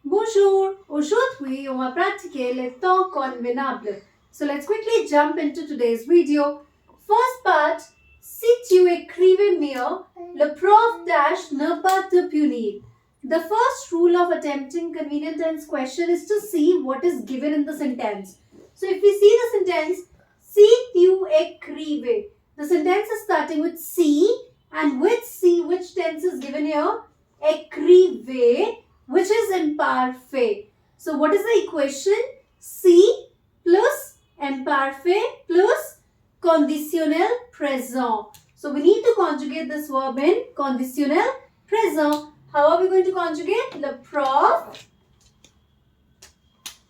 Bonjour! Aujourd'hui, on va pratiquer le temps convenable. So let's quickly jump into today's video. First part, si tu écrivais mieux, le prof dash ne pas te punir. The first rule of attempting convenient tense question is to see what is given in the sentence. So if we see the sentence, si tu écrivais, the sentence is starting with si, and with si, which tense is given here? Écrivais, which is imparfait. So what is the equation? Si plus imparfait plus conditionnel présent. So we need to conjugate this verb in conditionnel présent. How are we going to conjugate? Le prof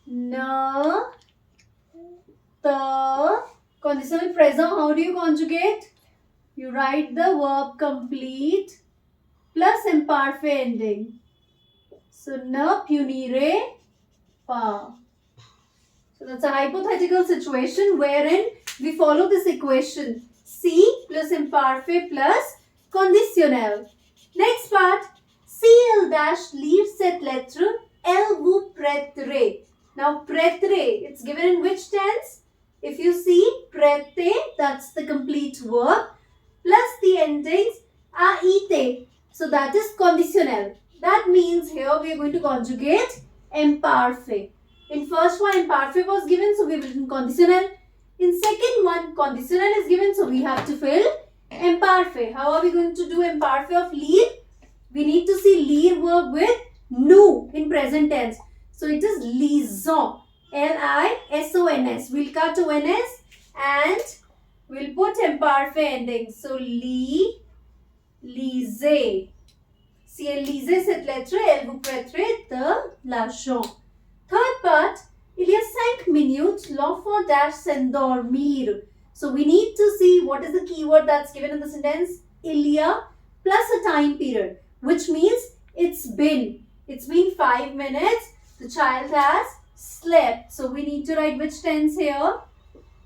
ne te conditionnel présent. How do you conjugate? You write the verb complete plus imparfait ending. So, ne punire pas. So, that's a hypothetical situation wherein we follow this equation. Si plus imparfait plus conditionnel. Next part. Si elle dash lire cette lettre, elle vous prêterait. Now, prêterait, it's given in which tense? If you see, prêter, that's the complete verb, plus the endings a ite. So, that is conditionnel. That means here we are going to conjugate imparfait. In first one, imparfait was given, so we have written conditionnel. In second one, conditionnel is given, so we have to fill imparfait. How are we going to do imparfait of lire? We need to see lire verb with nous in present tense. So it is lisons. L-I-S-O-N-S. We'll cut to N-S and we'll put imparfait ending. So lisez. Si elle lisait cette lettre, elle vous prêterait de l'argent. Third part, il y a 5 minutes, l'enfant dash s'endormir. So we need to see what is the keyword that's given in the sentence. Il y a plus a time period, which means it's been 5 minutes. The child has slept. So we need to write which tense here?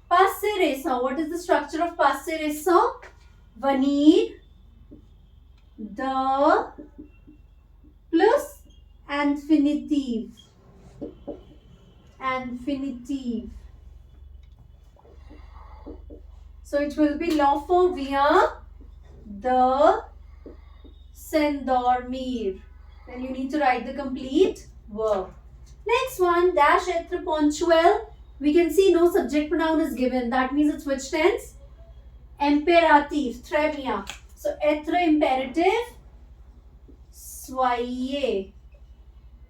Passé récent. What is the structure of passé récent? Venir, de plus infinitive. So it will be l'enfant vient de s'endormir. Then you need to write the complete verb. Next one, dash être ponctuel. We can see no subject pronoun is given. That means it's which tense? Imperative. Très bien. So être imperative, soyez.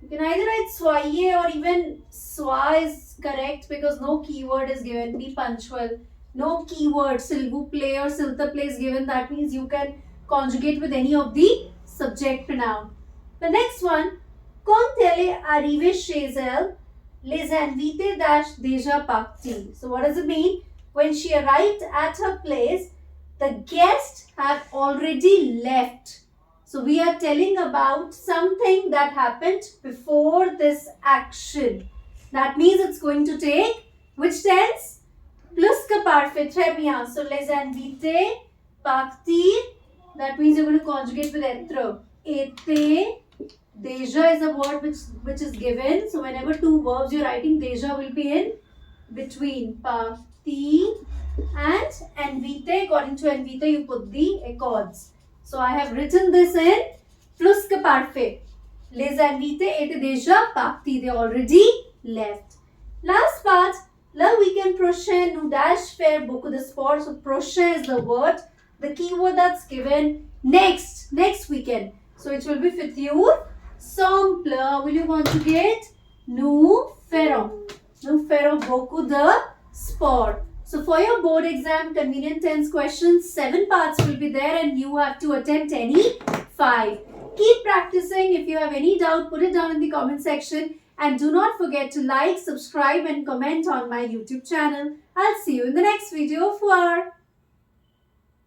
You can either write soyez or even sois is correct because no keyword is given. Be punctual. No keyword, s'il vous plaît or s'il te plaît is given. That means you can conjugate with any of the subject pronoun. The next one, quand elle est arrivée chez elle, les invités dash déjà partis. So what does it mean? When she arrived at her place, the guests had already left. So we are telling about something that happened before this action. That means it's going to take which tense? Plus que parfait. Très bien. So les invités partir. That means you're going to conjugate with être. Était. Déjà is a word which is given. So whenever two verbs you're writing, déjà will be in between. Parti and invité. According to invité, you put the accords. So I have written this in plus que parfait. Les invités étaient déjà partis. They already left. Last part, le week-end prochain nous dash faire beaucoup de sport. So prochain is the word. The keyword that's given next weekend. So it will be futur simple. Will you conjugate? Nous ferons beaucoup de sport. So for your board exam convenient tense questions, 7 parts will be there and you have to attempt any 5. Keep practicing. If you have any doubt, put it down in the comment section. And do not forget to like, subscribe and comment on my YouTube channel. I'll see you in the next video. Au revoir.